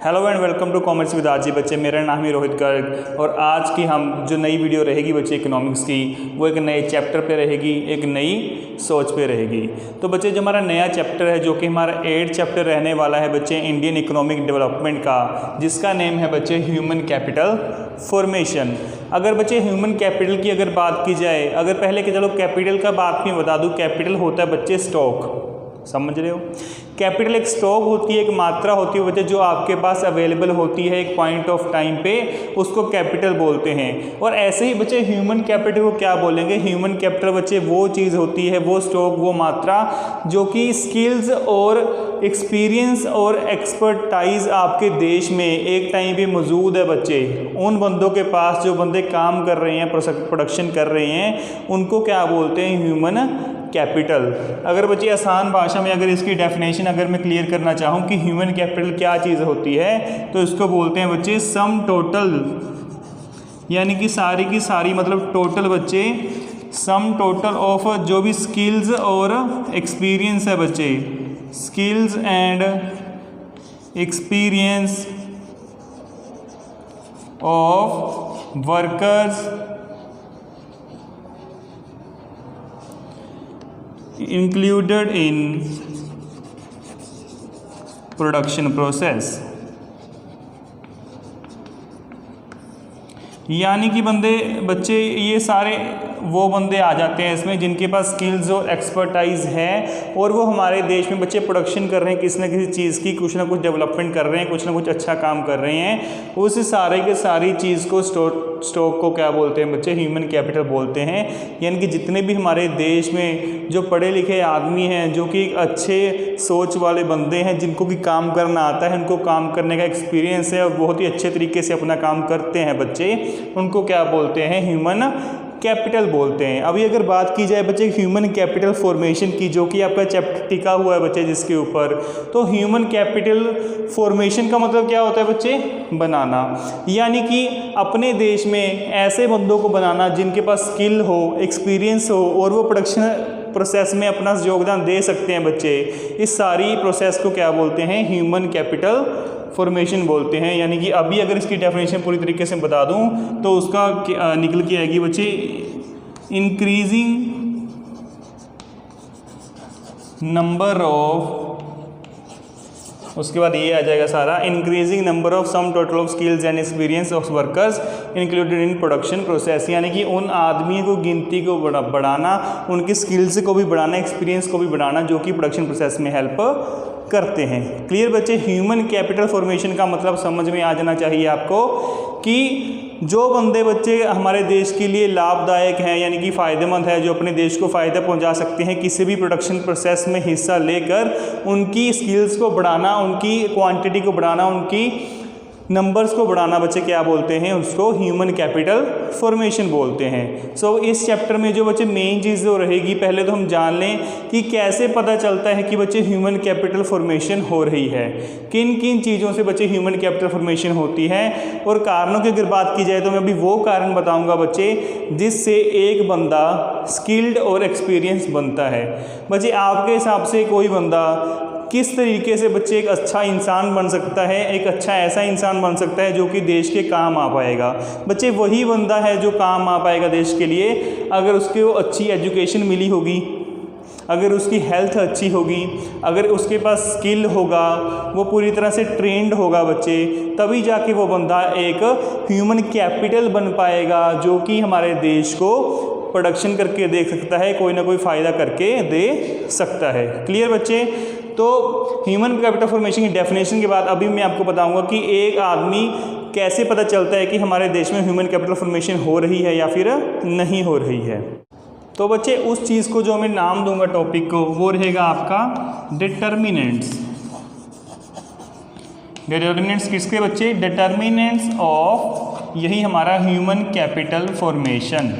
Hello and welcome to commerce with RG बच्चे। मेरा नाम है रोहित गर्ग और आज की हम जो नई वीडियो रहेगी बच्चे इकोनॉमिक्स की, वो एक नए चैप्टर पे रहेगी, एक नई सोच पे रहेगी। तो बच्चे जो हमारा नया चैप्टर है, जो कि हमारा 8th चैप्टर रहने वाला है बच्चे इंडियन इकोनॉमिक डेवलपमेंट का, जिसका नेम है बच्चे ह्यूमन कैपिटल फॉर्मेशन। अगर बच्चे ह्यूमन कैपिटल की अगर बात की जाए, अगर पहले कि चलो कैपिटल का बात मैं बता दूं, कैपिटल होता है बच्चे स्टॉक, समझ रहे हो। कैपिटल एक स्टॉक होती है, एक मात्रा होती है बच्चे जो आपके पास अवेलेबल होती है एक पॉइंट ऑफ टाइम पे, उसको कैपिटल बोलते हैं। और ऐसे ही बच्चे ह्यूमन कैपिटल को क्या बोलेंगे? ह्यूमन कैपिटल बच्चे वो चीज़ होती है, वो स्टॉक, वो मात्रा जो कि स्किल्स और एक्सपीरियंस और एक्सपर्टाइज आपके देश में एक टाइम पे मौजूद है बच्चे। उन बंदों के पास जो बंदे काम कर रहे हैं, प्रोडक्शन कर रहे हैं, उनको क्या बोलते हैं? Human capital. अगर बच्चे आसान भाषा में अगर इसकी डेफिनेशन अगर मैं क्लियर करना चाहूँ कि ह्यूमन कैपिटल क्या चीज़ होती है, तो इसको बोलते हैं बच्चे सम टोटल, यानी कि सारी की सारी, मतलब टोटल बच्चे, सम टोटल ऑफ जो भी स्किल्स और एक्सपीरियंस है बच्चे, skills and experience of workers included in production process। यानी कि बच्चे ये सारे वो बंदे आ जाते हैं इसमें जिनके पास स्किल्स और एक्सपर्टाइज है, और वो हमारे देश में बच्चे प्रोडक्शन कर रहे हैं किसी न किसी चीज़ की, कुछ ना कुछ डेवलपमेंट कर रहे हैं, कुछ ना कुछ अच्छा काम कर रहे हैं। उस सारे के सारी चीज़ को स्टॉक को क्या बोलते हैं बच्चे? ह्यूमन कैपिटल बोलते हैं। यानी कि जितने भी हमारे देश में जो पढ़े लिखे आदमी हैं, जो कि अच्छे सोच वाले बंदे हैं, जिनको कि काम करना आता है, उनको काम करने का एक्सपीरियंस है और बहुत ही अच्छे तरीके से अपना काम करते हैं बच्चे, उनको क्या बोलते हैं? ह्यूमन कैपिटल बोलते हैं। अभी अगर बात की जाए बच्चे ह्यूमन कैपिटल फॉर्मेशन की, जो कि आपका चैप्टर टिका हुआ है बच्चे जिसके ऊपर, तो ह्यूमन कैपिटल फॉर्मेशन का मतलब क्या होता है बच्चे? बनाना। यानी कि अपने देश में ऐसे बंदों को बनाना जिनके पास स्किल हो, एक्सपीरियंस हो, और वो प्रोडक्शन प्रोसेस में अपना योगदान दे सकते हैं बच्चे। इस सारी प्रोसेस को क्या बोलते हैं? ह्यूमन कैपिटल फॉर्मेशन बोलते हैं। यानी कि अभी अगर इसकी डेफिनेशन पूरी तरीके से बता दूं तो उसका निकल के आएगी बच्चे इंक्रीजिंग नंबर ऑफ, उसके बाद ये आ जाएगा सारा, increasing number of sum total of skills and experience of workers included in production process. यानी कि उन आदमियों को गिनती को बढ़ाना, उनकी स्किल्स को भी बढ़ाना, एक्सपीरियंस को भी बढ़ाना, जो कि प्रोडक्शन प्रोसेस में हेल्प करते हैं। क्लियर बच्चे? ह्यूमन कैपिटल फॉर्मेशन का मतलब समझ में आ जाना चाहिए आपको कि जो बंदे बच्चे हमारे देश के लिए लाभदायक हैं, यानी कि फ़ायदेमंद है, जो अपने देश को फ़ायदा पहुंचा सकते हैं किसी भी प्रोडक्शन प्रोसेस में हिस्सा लेकर, उनकी स्किल्स को बढ़ाना, उनकी क्वांटिटी को बढ़ाना, उनकी नंबर्स को बढ़ाना बच्चे क्या बोलते हैं? उसको ह्यूमन कैपिटल फॉर्मेशन बोलते हैं। सो इस चैप्टर में जो बच्चे मेन चीज़ जो रहेगी, पहले तो हम जान लें कि कैसे पता चलता है कि बच्चे ह्यूमन कैपिटल फॉर्मेशन हो रही है, किन किन चीज़ों से बच्चे ह्यूमन कैपिटल फॉर्मेशन होती है। और कारणों की अगर बात की जाए तो मैं अभी वो कारण बताऊँगा बच्चे जिससे एक बंदा स्किल्ड और एक्सपीरियंस बनता है। बच्चे आपके हिसाब से कोई बंदा किस तरीके से बच्चे एक अच्छा इंसान बन सकता है, एक अच्छा ऐसा इंसान बन सकता है जो कि देश के काम आ पाएगा? बच्चे वही बंदा है जो काम आ पाएगा देश के लिए अगर उसको अच्छी एजुकेशन मिली होगी, अगर उसकी हेल्थ अच्छी होगी, अगर उसके पास स्किल होगा, वो पूरी तरह से ट्रेंड होगा बच्चे, तभी जाके वो बंदा एक ह्यूमन कैपिटल बन पाएगा जो कि हमारे देश को प्रोडक्शन करके दे सकता है, कोई ना कोई फ़ायदा करके दे सकता है। क्लियर बच्चे? तो ह्यूमन कैपिटल फॉर्मेशन की डेफिनेशन के बाद अभी मैं आपको बताऊंगा कि एक आदमी कैसे पता चलता है कि हमारे देश में ह्यूमन कैपिटल फॉर्मेशन हो रही है या फिर नहीं हो रही है। तो बच्चे उस चीज़ को जो मैं नाम दूंगा टॉपिक को, वो रहेगा आपका डिटर्मिनेंट्स। डिटर्मिनेंट्स किसके बच्चे? डिटर्मिनेंट्स ऑफ, यही हमारा ह्यूमन कैपिटल फॉर्मेशन।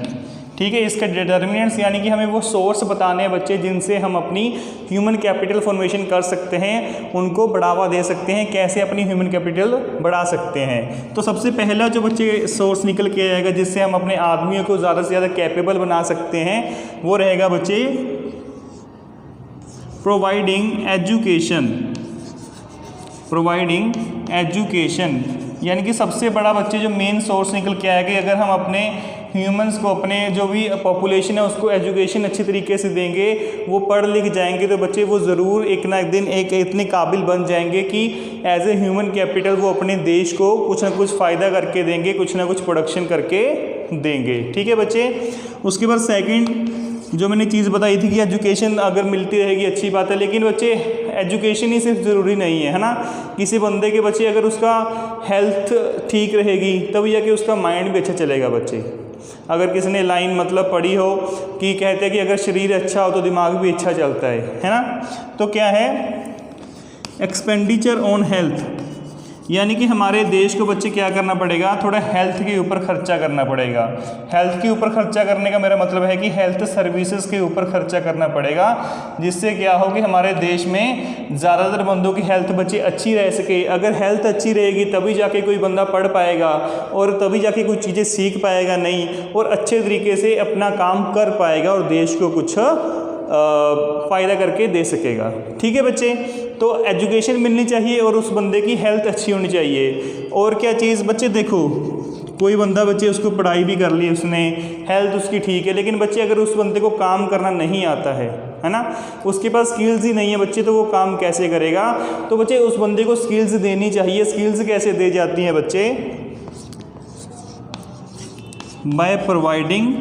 ठीक है, इसका डिटर्मिनेंट्स यानी कि हमें वो सोर्स बताने हैं बच्चे जिनसे हम अपनी ह्यूमन कैपिटल फॉर्मेशन कर सकते हैं, उनको बढ़ावा दे सकते हैं, कैसे अपनी ह्यूमन कैपिटल बढ़ा सकते हैं। तो सबसे पहला जो बच्चे सोर्स निकल के आएगा जिससे हम अपने आदमियों को ज़्यादा से ज़्यादा कैपेबल बना सकते हैं, वो रहेगा बच्चे प्रोवाइडिंग एजुकेशन प्रोवाइडिंग एजुकेशन, यानी कि सबसे बड़ा बच्चे जो मेन सोर्स निकल के आएगा, अगर हम अपने ह्यूमंस को, अपने जो भी पॉपुलेशन है उसको एजुकेशन अच्छी तरीके से देंगे, वो पढ़ लिख जाएंगे, तो बच्चे वो ज़रूर एक ना एक दिन एक इतने काबिल बन जाएंगे कि एज ए ह्यूमन कैपिटल वो अपने देश को कुछ ना कुछ फ़ायदा करके देंगे, कुछ ना कुछ प्रोडक्शन करके देंगे। ठीक है बच्चे। उसके बाद सेकंड जो मैंने चीज़ बताई थी कि एजुकेशन अगर मिलती रहेगी अच्छी बात है, लेकिन बच्चे एजुकेशन ही सिर्फ ज़रूरी नहीं है, है ना। किसी बंदे के बच्चे अगर उसका हेल्थ ठीक रहेगी तभी जाके उसका माइंड भी अच्छा चलेगा बच्चे। अगर किसी ने लाइन मतलब पढ़ी हो कि कहते हैं कि अगर शरीर अच्छा हो तो दिमाग भी अच्छा चलता है ना। तो क्या है एक्सपेंडिचर ऑन हेल्थ, यानी कि हमारे देश को बच्चे क्या करना पड़ेगा, थोड़ा हेल्थ के ऊपर खर्चा करना पड़ेगा। हेल्थ के ऊपर खर्चा करने का मेरा मतलब है कि हेल्थ सर्विसेज के ऊपर खर्चा करना पड़ेगा, जिससे क्या हो कि हमारे देश में ज़्यादातर बंदों की हेल्थ बच्चे अच्छी रह सके। अगर हेल्थ अच्छी रहेगी तभी जाके कोई बंदा पढ़ पाएगा और तभी जाके कुछ चीज़ें सीख पाएगा नहीं, और अच्छे तरीके से अपना काम कर पाएगा और देश को कुछ फ़ायदा करके दे सकेगा। ठीक है बच्चे। तो एजुकेशन मिलनी चाहिए और उस बंदे की हेल्थ अच्छी होनी चाहिए। और क्या चीज़ बच्चे, देखो कोई बंदा बच्चे उसको पढ़ाई भी कर ली उसने, हेल्थ उसकी ठीक है, लेकिन बच्चे अगर उस बंदे को काम करना नहीं आता है ना, उसके पास स्किल्स ही नहीं है बच्चे, तो वो काम कैसे करेगा। तो बच्चे उस बंदे को स्किल्स देनी चाहिए। स्किल्स कैसे दी जाती हैं बच्चे, बाय प्रोवाइडिंग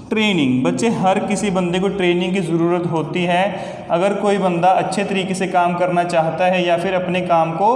ट्रेनिंग। बच्चे हर किसी बंदे को ट्रेनिंग की ज़रूरत होती है। अगर कोई बंदा अच्छे तरीके से काम करना चाहता है या फिर अपने काम को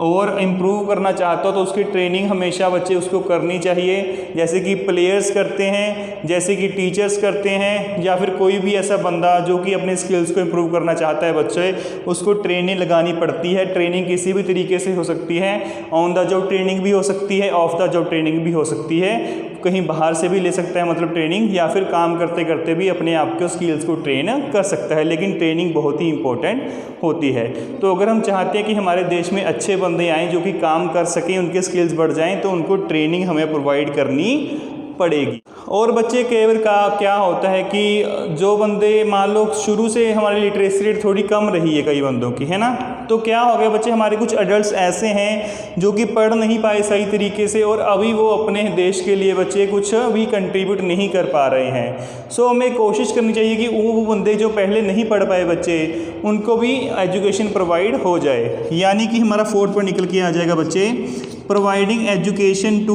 और इम्प्रूव करना चाहता हो तो उसकी ट्रेनिंग हमेशा बच्चे उसको करनी चाहिए, जैसे कि प्लेयर्स करते हैं, जैसे कि टीचर्स करते हैं, या फिर कोई भी ऐसा बंदा जो कि अपने स्किल्स को इम्प्रूव करना चाहता है बच्चे, उसको ट्रेनिंग लगानी पड़ती है। ट्रेनिंग किसी भी तरीके से हो सकती है, ऑन द जॉब ट्रेनिंग भी हो सकती है, ऑफ द जॉब ट्रेनिंग भी हो सकती है, कहीं बाहर से भी ले सकता है मतलब ट्रेनिंग, या फिर काम करते करते भी अपने आप के स्किल्स को ट्रेन कर सकता है। लेकिन ट्रेनिंग बहुत ही इंपॉर्टेंट होती है। तो अगर हम चाहते हैं कि हमारे देश में अच्छे बंदे आएँ जो कि काम कर सकें, उनके स्किल्स बढ़ जाएं, तो उनको ट्रेनिंग हमें प्रोवाइड करनी पड़ेगी। और बच्चे कई बार का क्या होता है कि जो बंदे मान लो शुरू से हमारी लिटरेसी रेट थोड़ी कम रही है कई बंदों की, है ना, तो क्या हो गया बच्चे, हमारे कुछ एडल्ट्स ऐसे हैं जो कि पढ़ नहीं पाए सही तरीके से और अभी वो अपने देश के लिए बच्चे कुछ भी कंट्रीब्यूट नहीं कर पा रहे हैं। सो हमें कोशिश करनी चाहिए कि वो बंदे जो पहले नहीं पढ़ पाए बच्चे, उनको भी एजुकेशन प्रोवाइड हो जाए। यानी कि हमारा 4 पॉइंट निकल के आ जाएगा बच्चे, प्रोवाइडिंग एजुकेशन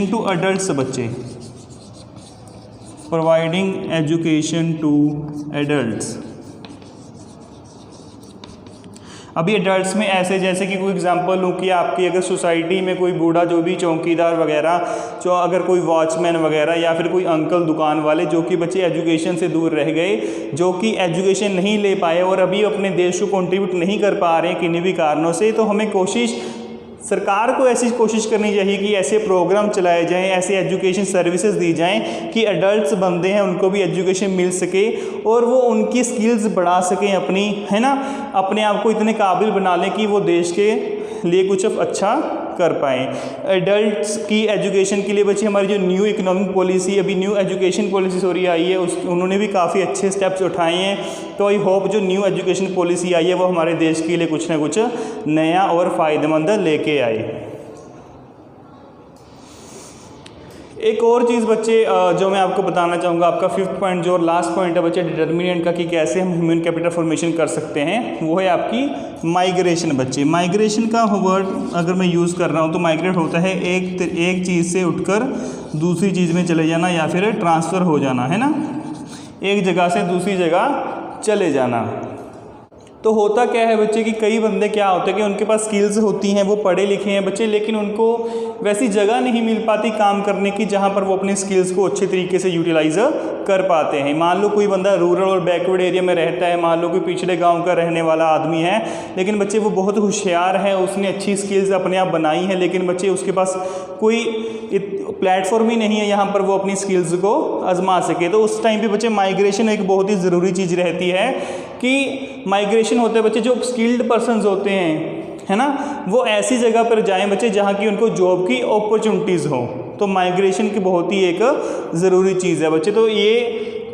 टू अडल्ट्स। बच्चे प्रोवाइडिंग एजुकेशन टू एडल्ट्स। अभी एडल्ट्स में ऐसे, जैसे कि कोई एग्जांपल लूँ कि आपकी अगर सोसाइटी में कोई बूढ़ा जो भी चौकीदार वगैरह, जो अगर कोई वॉचमैन वगैरह या फिर कोई अंकल दुकान वाले जो कि बच्चे एजुकेशन से दूर रह गए, जो कि एजुकेशन नहीं ले पाए और अभी अपने देश को कंट्रीब्यूट नहीं कर पा रहे हैं किन्हीं भी कारणों से, तो हमें सरकार को ऐसी कोशिश करनी चाहिए कि ऐसे प्रोग्राम चलाए जाएं, ऐसे एजुकेशन सर्विसेज दी जाएं कि एडल्ट्स बंदे हैं उनको भी एजुकेशन मिल सके और वो उनकी स्किल्स बढ़ा सकें अपनी, है ना, अपने आप को इतने काबिल बना लें कि वो देश के लिए कुछ अच्छा कर पाएँ। एडल्ट्स की एजुकेशन के लिए बच्चे हमारी जो न्यू इकोनॉमिक पॉलिसी, अभी न्यू एजुकेशन पॉलिसी आई है, उन्होंने भी काफ़ी अच्छे स्टेप्स उठाए हैं। तो आई होप जो न्यू एजुकेशन पॉलिसी आई है वो हमारे देश के लिए कुछ ना कुछ नया और फ़ायदेमंद लेके आए। एक और चीज़ बच्चे जो मैं आपको बताना चाहूँगा, आपका 5th पॉइंट जो लास्ट पॉइंट है बच्चे डिटर्मिनेंट का, कि कैसे हम ह्यूमन कैपिटल फॉर्मेशन कर सकते हैं, वो है आपकी माइग्रेशन। बच्चे माइग्रेशन का वर्ड अगर मैं यूज़ कर रहा हूँ तो माइग्रेट होता है एक चीज़ से उठकर दूसरी चीज़ में चले जाना या फिर ट्रांसफ़र हो जाना, है ना, एक जगह से दूसरी जगह चले जाना। तो होता क्या है बच्चे कि कई बंदे क्या होते हैं कि उनके पास स्किल्स होती हैं, वो पढ़े लिखे हैं बच्चे, लेकिन उनको वैसी जगह नहीं मिल पाती काम करने की जहाँ पर वो अपने स्किल्स को अच्छे तरीके से यूटिलाइज कर पाते हैं। मान लो कोई बंदा रूरल और बैकवर्ड एरिया में रहता है, मान लो कोई पिछड़े गांव का रहने वाला आदमी है, लेकिन बच्चे वो बहुत होशियार है, उसने अच्छी स्किल्स अपने आप बनाई हैं, लेकिन बच्चे उसके पास कोई प्लेटफॉर्म ही नहीं है यहाँ पर वो अपनी स्किल्स को आजमा सके। तो उस टाइम पे बच्चे माइग्रेशन एक बहुत ही ज़रूरी चीज़ रहती है कि माइग्रेशन होते हैं बच्चे जो स्किल्ड पर्सन्स होते हैं, है ना, वो ऐसी जगह पर जाएं बच्चे जहाँ की उनको जॉब की अपॉर्चुनिटीज़ हो। तो माइग्रेशन की बहुत ही एक ज़रूरी चीज़ है बच्चे। तो ये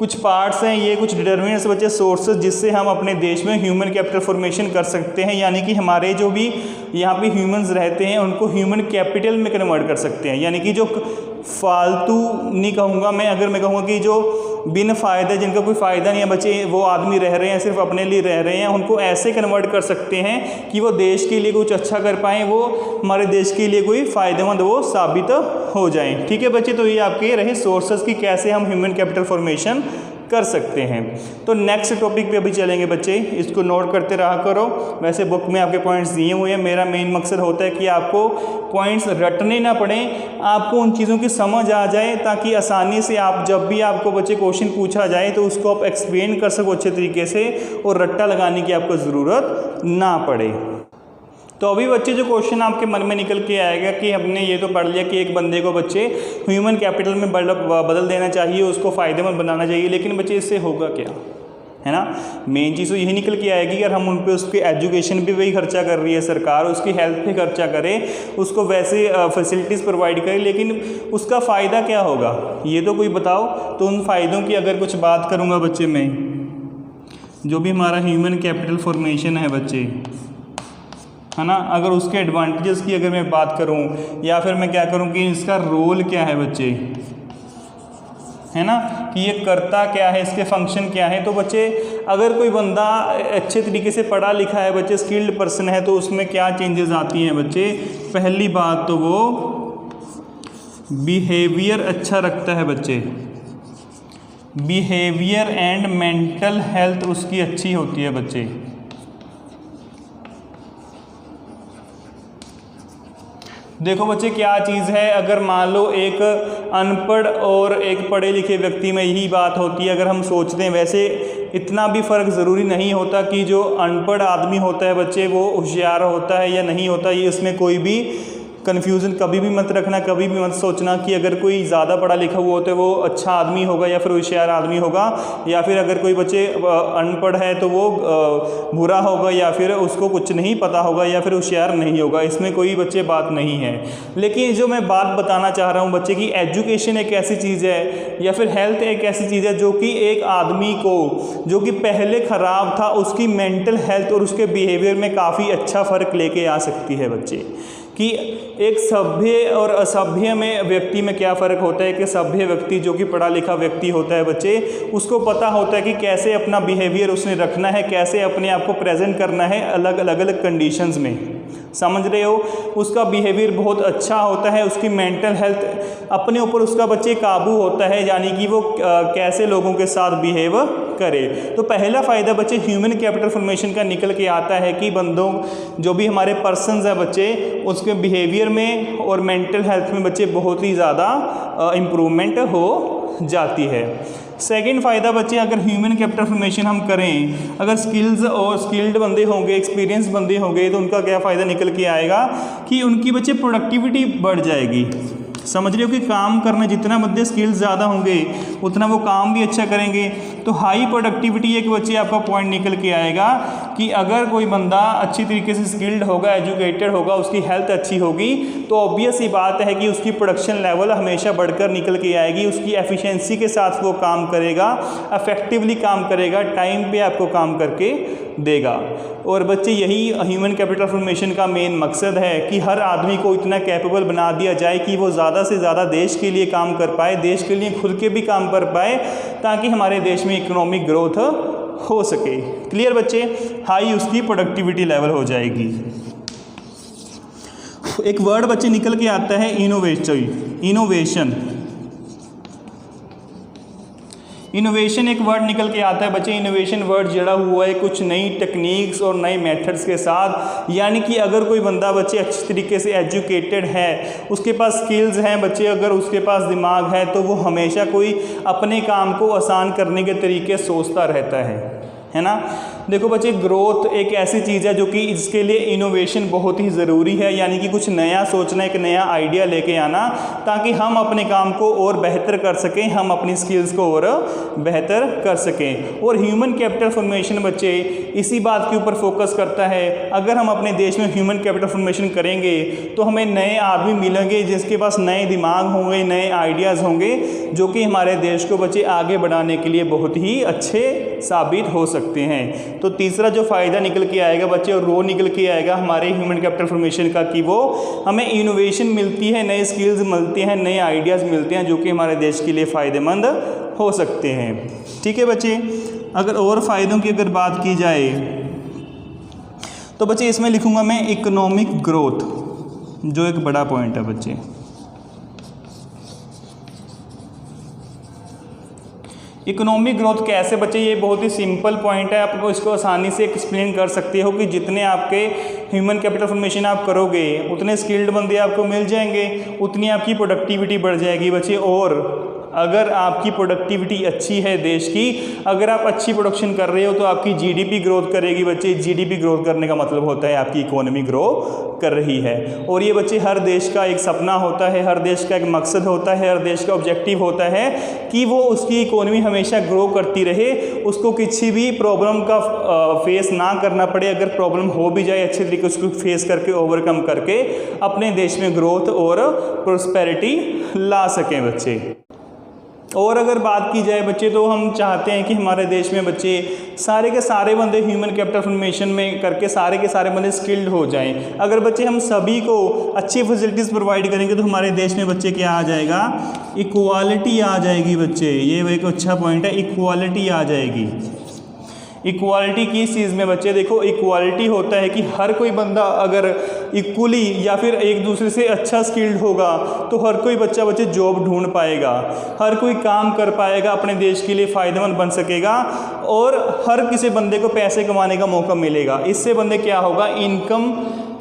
कुछ पार्ट्स हैं, ये कुछ डिटर्मिनेंट्स बच्चे सोर्सेज जिससे हम अपने देश में ह्यूमन कैपिटल फॉर्मेशन कर सकते हैं, यानी कि हमारे जो भी यहाँ पे ह्यूमंस रहते हैं उनको ह्यूमन कैपिटल में कन्वर्ट कर सकते हैं। यानी कि जो फालतू नहीं कहूँगा मैं, अगर मैं कहूँगा कि जो बिन फ़ायदे, जिनका कोई फ़ायदा नहीं है बच्चे, वो आदमी रह रहे हैं सिर्फ अपने लिए रह रहे हैं, उनको ऐसे कन्वर्ट कर सकते हैं कि वो देश के लिए कुछ अच्छा कर पाएँ, वो हमारे देश के लिए कोई फ़ायदेमंद वो साबित हो जाएं। ठीक है बच्चे, तो ये आपके रहे सोर्सेज की कैसे हम ह्यूमन कैपिटल फॉर्मेशन कर सकते हैं। तो नेक्स्ट टॉपिक पे अभी चलेंगे बच्चे, इसको नोट करते रहा करो। वैसे बुक में आपके पॉइंट्स दिए हुए हैं, मेरा मेन मकसद होता है कि आपको पॉइंट्स रटने ना पड़े, आपको उन चीज़ों की समझ आ जाए, ताकि आसानी से आप जब भी आपको बच्चे क्वेश्चन पूछा जाए तो उसको आप एक्सप्लेन कर सको अच्छे तरीके से और रट्टा लगाने की आपको ज़रूरत ना पड़े। तो अभी बच्चे जो क्वेश्चन आपके मन में निकल के आएगा कि हमने ये तो पढ़ लिया कि एक बंदे को बच्चे ह्यूमन कैपिटल में बदल देना चाहिए, उसको फ़ायदेमंद बनाना चाहिए, लेकिन बच्चे इससे होगा क्या, है ना। मेन चीज़ तो यही निकल के आएगी कि अगर हम उन पे उसकी एजुकेशन भी वही खर्चा कर रही है सरकार, उसकी हेल्थ पे खर्चा करे, उसको वैसे फैसिलिटीज़ प्रोवाइड करे, लेकिन उसका फ़ायदा क्या होगा ये तो कोई बताओ। तो उन फ़ायदों की अगर कुछ बात करूँगा बच्चे मैं, जो भी हमारा ह्यूमन कैपिटल फॉर्मेशन है बच्चे, है ना, अगर उसके एडवांटेजेस की अगर मैं बात करूं, या फिर मैं क्या करूं कि इसका रोल क्या है बच्चे, है ना, कि ये करता क्या है, इसके फंक्शन क्या है। तो बच्चे अगर कोई बंदा अच्छे तरीके से पढ़ा लिखा है बच्चे, स्किल्ड पर्सन है, तो उसमें क्या चेंजेस आती हैं बच्चे। पहली बात तो वो बिहेवियर अच्छा रखता है बच्चे, बिहेवियर एंड मेंटल हेल्थ उसकी अच्छी होती है बच्चे। देखो बच्चे क्या चीज़ है, अगर मान लो एक अनपढ़ और एक पढ़े लिखे व्यक्ति में यही बात होती है, अगर हम सोचते हैं, वैसे इतना भी फ़र्क ज़रूरी नहीं होता कि जो अनपढ़ आदमी होता है बच्चे वो होशियार होता है या नहीं होता, ये इसमें कोई भी कन्फ्यूज़न कभी भी मत रखना, कभी भी मत सोचना कि अगर कोई ज़्यादा पढ़ा लिखा हुआ होता है वो अच्छा आदमी होगा या फिर होशियार आदमी होगा, या फिर अगर कोई बच्चे अनपढ़ है तो वो बुरा होगा या फिर उसको कुछ नहीं पता होगा या फिर होशियार नहीं होगा। इसमें कोई बच्चे बात नहीं है। लेकिन जो मैं बात बताना चाह रहा हूँ बच्चे की, एजुकेशन एक ऐसी चीज़ है या फिर हेल्थ एक ऐसी चीज़ है जो कि एक आदमी को जो कि पहले ख़राब था उसकी मेंटल हेल्थ और उसके बिहेवियर में काफ़ी अच्छा फ़र्क लेके आ सकती है बच्चे। कि एक सभ्य और असभ्य में व्यक्ति में क्या फ़र्क होता है कि सभ्य व्यक्ति जो कि पढ़ा लिखा व्यक्ति होता है बच्चे, उसको पता होता है कि कैसे अपना बिहेवियर उसने रखना है, कैसे अपने आप को प्रेजेंट करना है अलग अलग कंडीशंस में, समझ रहे हो। उसका बिहेवियर बहुत अच्छा होता है, उसकी मेंटल हेल्थ अपने ऊपर उसका बच्चे काबू होता है, यानी कि वो कैसे लोगों के साथ बिहेव करे। तो पहला फ़ायदा बच्चे ह्यूमन कैपिटल फॉर्मेशन का निकल के आता है कि बंदों जो भी हमारे पर्सन्स हैं बच्चे, उसके बिहेवियर में और मेंटल हेल्थ में बच्चे बहुत ही ज़्यादा इम्प्रूवमेंट हो जाती है। सेकंड फ़ायदा बच्चे, अगर ह्यूमन कैपिटल फॉर्मेशन हम करें, अगर स्किल्स और स्किल्ड बंदे होंगे, एक्सपीरियंस बंदे होंगे, तो उनका क्या फ़ायदा निकल के आएगा कि उनकी बच्चे प्रोडक्टिविटी बढ़ जाएगी। समझ रहे हो कि काम करने जितना बंदे स्किल्स ज़्यादा होंगे उतना वो काम भी अच्छा करेंगे। तो हाई प्रोडक्टिविटी एक बच्चे आपका पॉइंट निकल के आएगा कि अगर कोई बंदा अच्छी तरीके से स्किल्ड होगा, एजुकेटेड होगा, उसकी हेल्थ अच्छी होगी, तो ऑब्वियस ही बात है कि उसकी प्रोडक्शन लेवल हमेशा बढ़कर निकल के आएगी, उसकी एफिशिएंसी के साथ वो काम करेगा, इफेक्टिवली काम करेगा, टाइम पे आपको काम करके देगा। और बच्चे यही ह्यूमन कैपिटल फॉर्मेशन का मेन मकसद है कि हर आदमी को इतना कैपेबल बना दिया जाए कि वो ज़्यादा से ज़्यादा देश के लिए काम कर पाए, देश के लिए खुल के भी काम कर पाए, ताकि हमारे देश में इकोनॉमिक ग्रोथ हो सके। क्लियर बच्चे, हाई उसकी प्रोडक्टिविटी लेवल हो जाएगी। एक वर्ड बच्चे निकल के आता है इनोवेशन। इनोवेशन एक वर्ड निकल के आता है बच्चे। इनोवेशन वर्ड जुड़ा हुआ है कुछ नई टेक्निक्स और नए मेथड्स के साथ, यानी कि अगर कोई बंदा बच्चे अच्छी तरीके से एजुकेटेड है, उसके पास स्किल्स हैं बच्चे, अगर उसके पास दिमाग है, तो वो हमेशा कोई अपने काम को आसान करने के तरीके सोचता रहता है ना। देखो बच्चे, ग्रोथ एक ऐसी चीज़ है जो कि इसके लिए इनोवेशन बहुत ही ज़रूरी है, यानी कि कुछ नया सोचना, एक नया आइडिया लेके आना, ताकि हम अपने काम को और बेहतर कर सकें, हम अपनी स्किल्स को और बेहतर कर सकें। और ह्यूमन कैपिटल फॉर्मेशन बच्चे इसी बात के ऊपर फोकस करता है। अगर हम अपने देश में ह्यूमन कैपिटल फॉर्मेशन करेंगे तो हमें नए आदमी मिलेंगे जिसके पास नए दिमाग होंगे, नए आइडियाज़ होंगे, जो कि हमारे देश को बच्चे आगे बढ़ाने के लिए बहुत ही अच्छे साबित हो सकते हैं। तो तीसरा जो फ़ायदा निकल के आएगा बच्चे, और वो निकल के आएगा हमारे ह्यूमन कैपिटल फॉर्मेशन का, कि वो हमें इनोवेशन मिलती है, नए स्किल्स मिलती हैं, नए आइडियाज़ मिलते हैं, जो कि हमारे देश के लिए फ़ायदेमंद हो सकते हैं। ठीक है बच्चे, अगर और फ़ायदों की अगर बात की जाए तो बच्चे इसमें लिखूँगा मैं इकोनॉमिक ग्रोथ, जो एक बड़ा पॉइंट है बच्चे। इकोनॉमिक ग्रोथ कैसे बच्चे, ये बहुत ही सिंपल पॉइंट है, आपको इसको आसानी से एक्सप्लेन कर सकते हो कि जितने आपके ह्यूमन कैपिटल फॉर्मेशन आप करोगे उतने स्किल्ड बंदे आपको मिल जाएंगे, उतनी आपकी प्रोडक्टिविटी बढ़ जाएगी बच्चे। और अगर आपकी प्रोडक्टिविटी अच्छी है देश की, अगर आप अच्छी प्रोडक्शन कर रहे हो तो आपकी जीडीपी ग्रोथ करेगी बच्चे। जीडीपी ग्रोथ करने का मतलब होता है आपकी इकोनॉमी ग्रो कर रही है। और ये बच्चे हर देश का एक सपना होता है, हर देश का एक मकसद होता है, हर देश का ऑब्जेक्टिव होता है कि वो उसकी इकोनॉमी हमेशा ग्रो करती रहे, उसको किसी भी प्रॉब्लम का फेस ना करना पड़े। अगर प्रॉब्लम हो भी जाए अच्छे तरीके उसको फेस करके, ओवरकम करके अपने देश में ग्रोथ और प्रोस्पेरिटी ला सकें बच्चे। और अगर बात की जाए बच्चे, तो हम चाहते हैं कि हमारे देश में बच्चे सारे के सारे बंदे ह्यूमन कैपिटल फॉर्मेशन में करके सारे के सारे बंदे स्किल्ड हो जाएं। अगर बच्चे हम सभी को अच्छी फैसिलिटीज़ प्रोवाइड करेंगे तो हमारे देश में बच्चे क्या आ जाएगा, इक्वालिटी आ जाएगी बच्चे। ये एक अच्छा पॉइंट है, इक्वालिटी आ जाएगी। इक्वालिटी किस चीज़ में बच्चे, देखो इक्वालिटी होता है कि हर कोई बंदा अगर इक्वली या फिर एक दूसरे से अच्छा स्किल्ड होगा तो हर कोई बच्चा बच्चे जॉब ढूंढ पाएगा, हर कोई काम कर पाएगा, अपने देश के लिए फ़ायदेमंद बन सकेगा और हर किसी बंदे को पैसे कमाने का मौका मिलेगा। इससे बंदे क्या होगा, इनकम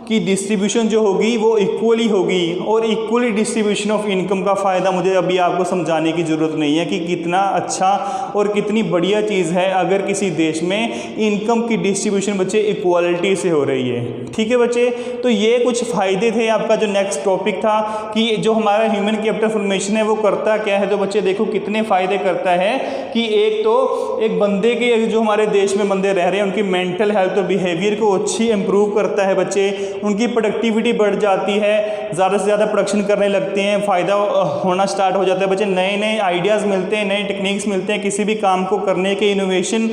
की डिस्ट्रीब्यूशन जो होगी वो इक्वली होगी। और इक्वली डिस्ट्रीब्यूशन ऑफ इनकम का फ़ायदा मुझे अभी आपको समझाने की ज़रूरत नहीं है कि कितना अच्छा और कितनी बढ़िया चीज़ है अगर किसी देश में इनकम की डिस्ट्रीब्यूशन बच्चे इक्वालिटी से हो रही है। ठीक है बच्चे, तो ये कुछ फ़ायदे थे। आपका जो नेक्स्ट टॉपिक था कि जो हमारा ह्यूमन कैपिटल फॉर्मेशन है वो करता क्या है, तो बच्चे देखो कितने फ़ायदे करता है कि एक तो एक बंदे के जो हमारे देश में बंदे रह रहे हैं उनकी मेंटल हेल्थ और बिहेवियर को अच्छी इंप्रूव करता है बच्चे, उनकी प्रोडक्टिविटी बढ़ जाती है, ज़्यादा से ज़्यादा प्रोडक्शन करने लगते हैं, फ़ायदा होना स्टार्ट हो जाता है बच्चे, नए नए आइडियाज़ मिलते हैं, नए टेक्निक्स मिलते हैं, किसी भी काम को करने के इनोवेशन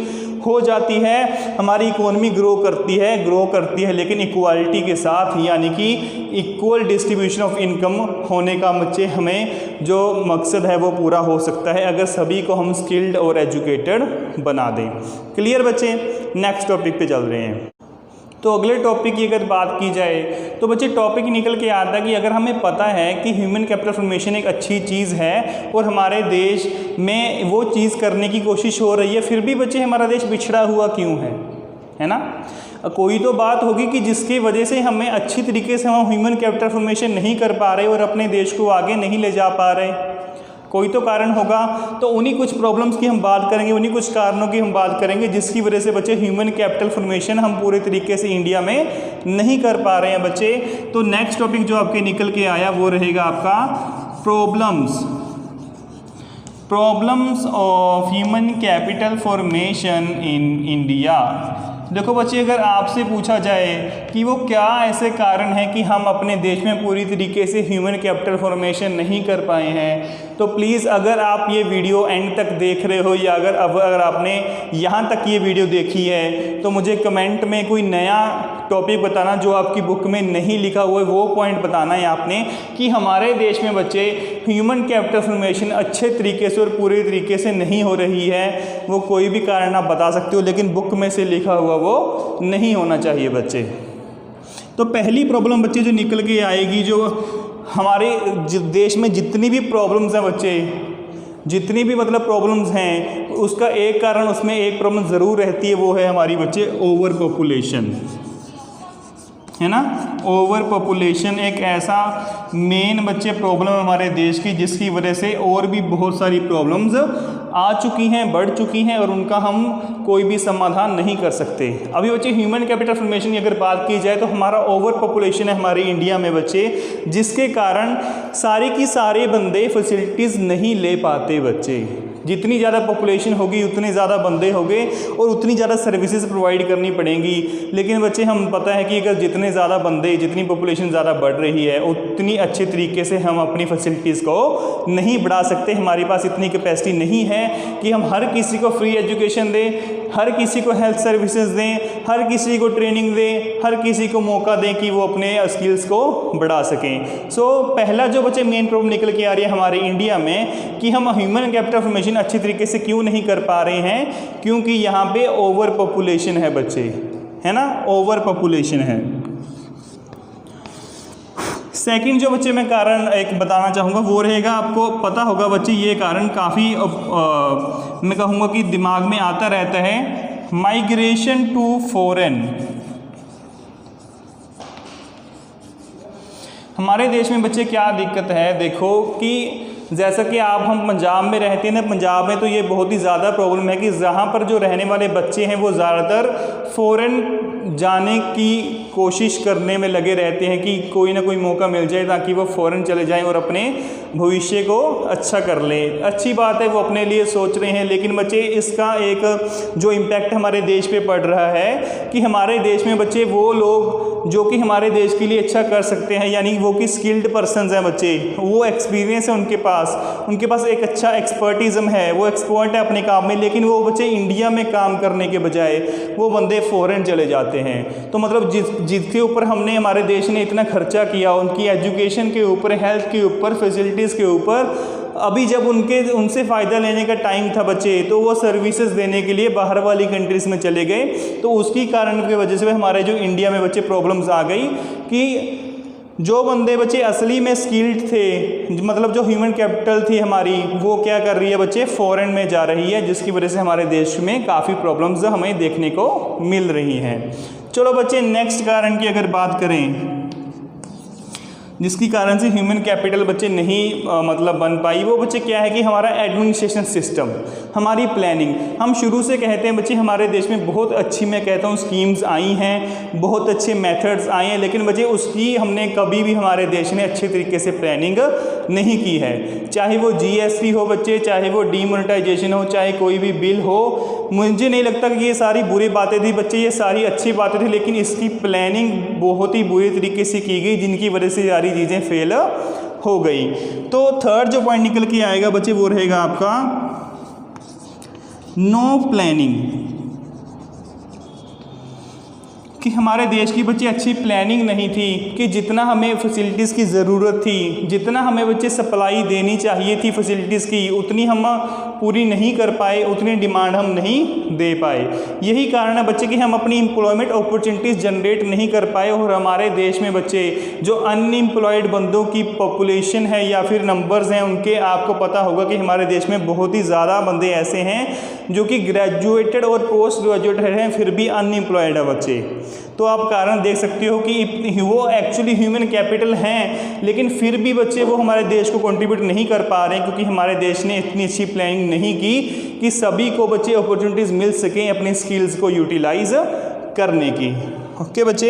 हो जाती है, हमारी इकोनॉमी ग्रो करती है लेकिन इक्वालिटी के साथ, यानी कि इक्वल डिस्ट्रीब्यूशन ऑफ इनकम होने का बच्चे हमें जो मकसद है वो पूरा हो सकता है अगर सभी को हम स्किल्ड और एजुकेटेड बना दें। क्लियर बच्चे, नेक्स्ट टॉपिक पे चल रहे हैं। तो अगले टॉपिक की अगर बात की जाए तो बच्चे टॉपिक निकल के आता है कि अगर हमें पता है कि ह्यूमन कैपिटल फॉर्मेशन एक अच्छी चीज़ है और हमारे देश में वो चीज़ करने की कोशिश हो रही है, फिर भी बच्चे हमारा देश पिछड़ा हुआ क्यों है ना। कोई तो बात होगी कि जिसकी वजह से हमें अच्छी तरीके से हम ह्यूमन कैपिटल फॉर्मेशन नहीं कर पा रहे और अपने देश को आगे नहीं ले जा पा रहे, कोई तो कारण होगा। तो उन्हीं कुछ प्रॉब्लम्स की हम बात करेंगे, उन्हीं कुछ कारणों की हम बात करेंगे जिसकी वजह से बच्चे ह्यूमन कैपिटल फॉर्मेशन हम पूरे तरीके से इंडिया में नहीं कर पा रहे हैं बच्चे। तो नेक्स्ट टॉपिक जो आपके निकल के आया वो रहेगा आपका problems of human capital formation in India. देखो बच्चे, अगर आपसे पूछा जाए कि वो क्या ऐसे कारण हैं कि हम अपने देश में पूरी तरीके से ह्यूमन कैपिटल फॉर्मेशन नहीं कर पाए हैं, तो प्लीज़ अगर आप ये वीडियो एंड तक देख रहे हो या अगर आपने यहाँ तक ये वीडियो देखी है तो मुझे कमेंट में कोई नया टॉपिक बताना जो आपकी बुक में नहीं लिखा हुआ है, वो पॉइंट बताना है आपने कि हमारे देश में बच्चे ह्यूमन कैपिटल फॉर्मेशन अच्छे तरीके से और पूरे तरीके से नहीं हो रही है। वो कोई भी कारण आप बता सकते हो लेकिन बुक में से लिखा हुआ वो नहीं होना चाहिए बच्चे। तो पहली प्रॉब्लम बच्चे जो निकल के आएगी, जो हमारे देश में जितनी भी प्रॉब्लम्स हैं बच्चे, जितनी भी मतलब प्रॉब्लम्स हैं, उसका एक कारण, उसमें एक प्रॉब्लम ज़रूर रहती है, वो है हमारी बच्चे ओवर पॉपुलेशन। है ना। ओवर पॉपुलेशन एक ऐसा मेन बच्चे प्रॉब्लम है हमारे देश की, जिसकी वजह से और भी बहुत सारी प्रॉब्लम्स आ चुकी हैं, बढ़ चुकी हैं, और उनका हम कोई भी समाधान नहीं कर सकते। अभी बच्चे ह्यूमन कैपिटल फॉर्मेशन की अगर बात की जाए तो हमारा ओवर पॉपुलेशन है हमारे इंडिया में बच्चे, जिसके कारण सारे की सारे बंदे फैसिलिटीज़ नहीं ले पाते बच्चे। जितनी ज़्यादा पॉपुलेशन होगी उतने ज़्यादा बंदे होंगे और उतनी ज़्यादा सर्विसेज प्रोवाइड करनी पड़ेंगी। लेकिन बच्चे हम पता है कि अगर जितने ज़्यादा बंदे, जितनी पॉपुलेशन ज़्यादा बढ़ रही है, उतनी अच्छे तरीके से हम अपनी फैसिलिटीज़ को नहीं बढ़ा सकते। हमारे पास इतनी कैपेसिटी नहीं है कि हम हर किसी को फ्री एजुकेशन दें, हर किसी को हेल्थ सर्विसेज दें, हर किसी को ट्रेनिंग दें, हर किसी को मौका दें कि वो अपने स्किल्स को बढ़ा सकें। सो पहला जो बच्चे मेन प्रॉब्लम निकल के आ रही है हमारे इंडिया में कि हम ह्यूमन कैपिटल फॉर्मेशन अच्छी तरीके से क्यों नहीं कर पा रहे हैं, क्योंकि यहाँ पे ओवर पॉपुलेशन है बच्चे, है ना, ओवर पॉपुलेशन है। सेकंड जो बच्चे मैं कारण एक बताना चाहूँगा वो रहेगा, आपको पता होगा बच्चे ये कारण काफ़ी मैं कहूँगा कि दिमाग में आता रहता है, माइग्रेशन टू फॉरेन। हमारे देश में बच्चे क्या दिक्कत है, देखो कि जैसा कि हम पंजाब में रहते हैं ना, पंजाब में तो ये बहुत ही ज़्यादा प्रॉब्लम है कि जहाँ पर जो रहने वाले बच्चे हैं वो ज़्यादातर फ़ॉरेन जाने की कोशिश करने में लगे रहते हैं कि कोई ना कोई मौका मिल जाए ताकि वो फ़ॉरेन चले जाएं और अपने भविष्य को अच्छा कर लें। अच्छी बात है, वो अपने लिए सोच रहे हैं, लेकिन बच्चे इसका एक जो इम्पैक्ट हमारे देश पे पड़ रहा है कि हमारे देश में बच्चे वो लोग जो कि हमारे देश के लिए अच्छा कर सकते हैं, यानी वो कि स्किल्ड पर्सनस हैं बच्चे, वो एक्सपीरियंस है उनके पास एक अच्छा एक्सपर्टिज्म है, वो एक्सपर्ट है अपने काम में, लेकिन वो बच्चे इंडिया में काम करने के बजाय वो बंदे फ़ॉरेन चले जाते हैं। तो मतलब जिसके ऊपर हमने, हमारे देश ने इतना खर्चा किया उनकी एजुकेशन के ऊपर, हेल्थ के ऊपर, फैसिलिटीज़ के ऊपर, अभी जब उनसे फ़ायदा लेने का टाइम था बच्चे, तो वो सर्विसेज देने के लिए बाहर वाली कंट्रीज़ में चले गए। तो उसकी कारण की वजह से हमारे जो इंडिया में बच्चे प्रॉब्लम्स आ गई कि जो बंदे बच्चे असली में स्किल्ड थे, मतलब जो ह्यूमन कैपिटल थी हमारी, वो क्या कर रही है बच्चे, फ़ॉरेन में जा रही है, जिसकी वजह से हमारे देश में काफ़ी प्रॉब्लम्स हमें देखने को मिल रही हैं। चलो बच्चे नेक्स्ट कारण की अगर बात करें, जिसकी कारण से ह्यूमन कैपिटल बच्चे नहीं मतलब बन पाई, वो बच्चे क्या है कि हमारा एडमिनिस्ट्रेशन सिस्टम, हमारी प्लानिंग। हम शुरू से कहते हैं बच्चे हमारे देश में बहुत अच्छी, मैं कहता हूँ, स्कीम्स आई हैं, बहुत अच्छे मेथड्स आए हैं, लेकिन बच्चे उसकी हमने कभी भी हमारे देश ने अच्छे तरीके से प्लानिंग नहीं की है। चाहे वो GST हो बच्चे, चाहे वो डीमोनेटाइजेशन हो, चाहे कोई भी बिल हो, मुझे नहीं लगता कि ये सारी बुरी बातें थी बच्चे, ये सारी अच्छी बातें थी, लेकिन इसकी प्लानिंग बहुत ही बुरी तरीके से की गई, जिनकी वजह से सारी चीज़ें फेल हो गई। तो थर्ड जो पॉइंट निकल के आएगा बच्चे वो रहेगा आपका नो प्लानिंग, कि हमारे देश की बच्चे अच्छी प्लानिंग नहीं थी कि जितना हमें फैसिलिटीज़ की ज़रूरत थी, जितना हमें बच्चे सप्लाई देनी चाहिए थी फैसिलिटीज़ की, उतनी हम पूरी नहीं कर पाए, उतनी डिमांड हम नहीं दे पाए। यही कारण है बच्चे कि हम अपनी एम्प्लॉयमेंट अपॉर्चुनिटीज़ जनरेट नहीं कर पाए, और हमारे देश में बच्चे जो अनएम्प्लॉयड बंदों की पॉपुलेशन है या फिर नंबर्स हैं उनके, आपको पता होगा कि हमारे देश में बहुत ही ज़्यादा बंदे ऐसे हैं जो कि ग्रेजुएटेड और पोस्ट ग्रेजुएटेड हैं फिर भी अनएम्प्लॉयड है बच्चे। तो आप कारण देख सकते हो कि वो एक्चुअली ह्यूमन कैपिटल हैं, लेकिन फिर भी बच्चे वो हमारे देश को कंट्रीब्यूट नहीं कर पा रहे हैं, क्योंकि हमारे देश ने इतनी अच्छी प्लानिंग नहीं की कि सभी को बच्चे अपॉर्चुनिटीज़ मिल सकें अपनी स्किल्स को यूटिलाइज करने की। ओके बच्चे,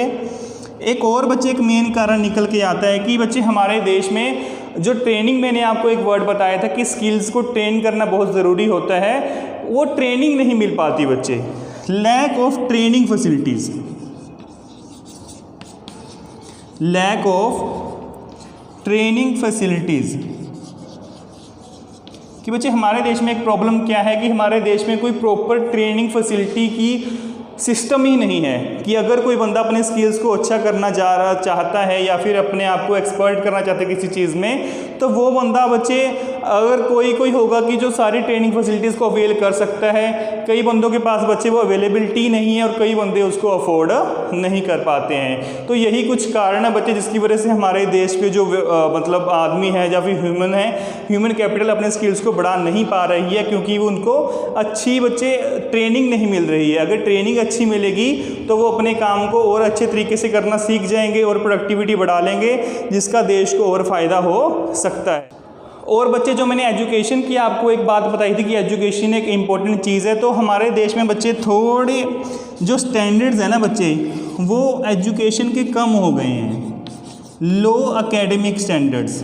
एक और बच्चे एक मेन कारण निकल के आता है कि बच्चे हमारे देश में जो ट्रेनिंग, मैंने आपको एक वर्ड बताया था कि स्किल्स को ट्रेन करना बहुत ज़रूरी होता है, वो ट्रेनिंग नहीं मिल पाती बच्चे, lack of training facilities, lack of training facilities. कि बच्चे हमारे देश में एक प्रॉब्लम क्या है कि हमारे देश में कोई प्रॉपर ट्रेनिंग फैसिलिटी की सिस्टम ही नहीं है कि अगर कोई बंदा अपने स्किल्स को अच्छा करना चाहता है या फिर अपने आप को एक्सपर्ट करना चाहता है किसी चीज़ में, तो वो बंदा बच्चे अगर कोई होगा कि जो सारी ट्रेनिंग फैसिलिटीज़ को अवेल कर सकता है, कई बंदों के पास बच्चे वो अवेलेबिलिटी नहीं है और कई बंदे उसको अफोर्ड नहीं कर पाते हैं। तो यही कुछ कारण है बच्चे जिसकी वजह से हमारे देश के जो मतलब आदमी है या फिर ह्यूमन है, ह्यूमन कैपिटल अपने स्किल्स को बढ़ा नहीं पा रही है, क्योंकि वो उनको अच्छी बच्चे ट्रेनिंग नहीं मिल रही है। अगर ट्रेनिंग अच्छी मिलेगी तो वो अपने काम को और अच्छे तरीके से करना सीख जाएंगे और प्रोडक्टिविटी बढ़ा लेंगे, जिसका देश को और फ़ायदा हो सकता है। और बच्चे जो मैंने एजुकेशन की आपको एक बात बताई थी कि एजुकेशन एक इम्पॉर्टेंट चीज़ है, तो हमारे देश में बच्चे थोड़े जो स्टैंडर्ड्स हैं ना बच्चे, वो एजुकेशन के कम हो गए हैं, लो एकेडमिक स्टैंडर्ड्स।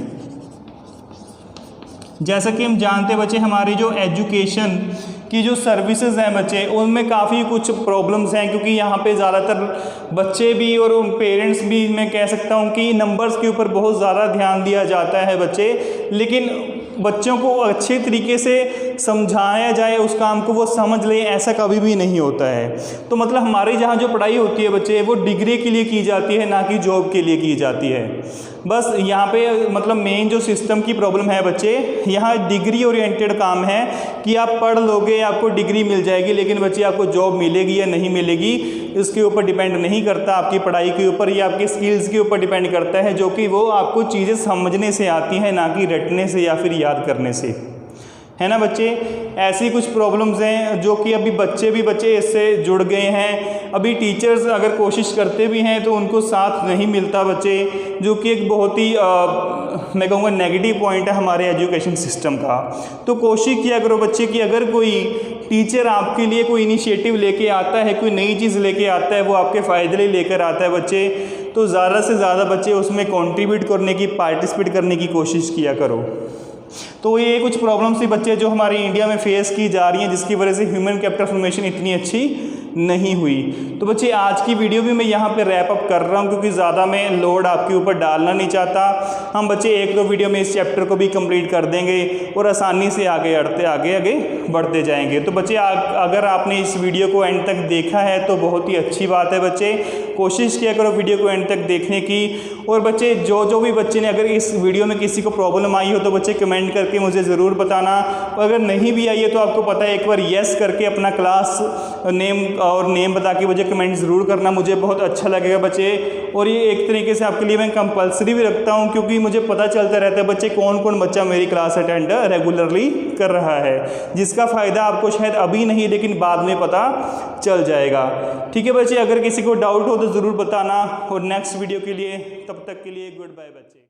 जैसा कि हम जानते हैं बच्चे, हमारी जो एजुकेशन की जो सर्विसेज हैं बच्चे, उनमें काफ़ी कुछ प्रॉब्लम्स हैं, क्योंकि यहाँ पे ज़्यादातर बच्चे भी और पेरेंट्स भी, मैं कह सकता हूँ कि नंबर्स के ऊपर बहुत ज़्यादा ध्यान दिया जाता है बच्चे, लेकिन बच्चों को अच्छे तरीके से समझाया जाए, उस काम को वो समझ ले, ऐसा कभी भी नहीं होता है। तो मतलब हमारी जहाँ जो पढ़ाई होती है बच्चे, वो डिग्री के लिए की जाती है, ना कि जॉब के लिए की जाती है। बस यहाँ पे मतलब मेन जो सिस्टम की प्रॉब्लम है बच्चे, यहाँ डिग्री ओरिएंटेड काम है कि आप पढ़ लोगे, आपको डिग्री मिल जाएगी, लेकिन बच्चे आपको जॉब मिलेगी या नहीं मिलेगी इसके ऊपर डिपेंड नहीं करता, आपकी पढ़ाई के ऊपर या आपके स्किल्स के ऊपर डिपेंड करता है, जो कि वो आपको चीज़ें समझने से आती हैं, ना कि रटने से या फिर याद करने से, है ना बच्चे। ऐसी कुछ प्रॉब्लम्स हैं जो कि अभी बच्चे इससे जुड़ गए हैं। अभी टीचर्स अगर कोशिश करते भी हैं तो उनको साथ नहीं मिलता बच्चे, जो कि एक बहुत ही मैं कहूँगा नेगेटिव पॉइंट है हमारे एजुकेशन सिस्टम का। तो कोशिश किया करो बच्चे कि अगर कोई टीचर आपके लिए कोई इनिशिएटिव लेके आता है, कोई नई चीज़ लेके आता है, वो आपके फ़ायदे लिए लेकर आता है बच्चे, तो ज़्यादा से ज़्यादा बच्चे उसमें कंट्रीब्यूट करने की, पार्टिसिपेट करने की कोशिश किया करो। तो ये कुछ प्रॉब्लम्स थी बच्चे जो हमारी इंडिया में फेस की जा रही हैं, जिसकी वजह से ह्यूमन कैपिटल फॉर्मेशन इतनी अच्छी नहीं हुई। तो बच्चे आज की वीडियो भी मैं यहाँ पे रैप अप कर रहा हूँ, क्योंकि ज़्यादा मैं लोड आपके ऊपर डालना नहीं चाहता। हम बच्चे 1-2 वीडियो में इस चैप्टर को भी कंप्लीट कर देंगे और आसानी से आगे बढ़ते जाएंगे। तो बच्चे अगर आपने इस वीडियो को एंड तक देखा है तो बहुत ही अच्छी बात है बच्चे, कोशिश किया करो वीडियो को एंड तक देखने की। और बच्चे जो भी बच्चे ने अगर इस वीडियो में किसी को प्रॉब्लम आई हो तो बच्चे कमेंट करके मुझे ज़रूर बताना, और अगर नहीं भी आई है तो आपको पता है, एक बार येस करके अपना क्लास नेम बता के मुझे कमेंट ज़रूर करना, मुझे बहुत अच्छा लगेगा बच्चे। और ये एक तरीके से आपके लिए मैं कंपलसरी भी रखता हूँ, क्योंकि मुझे पता चलता रहता है बच्चे कौन बच्चा मेरी क्लास अटेंड रेगुलरली कर रहा है, जिसका फ़ायदा आपको शायद अभी नहीं लेकिन बाद में पता चल जाएगा। ठीक है बच्चे, अगर किसी को डाउट हो तो ज़रूर बताना, और नेक्स्ट वीडियो के लिए तब तक के लिए गुड बाय बच्चे।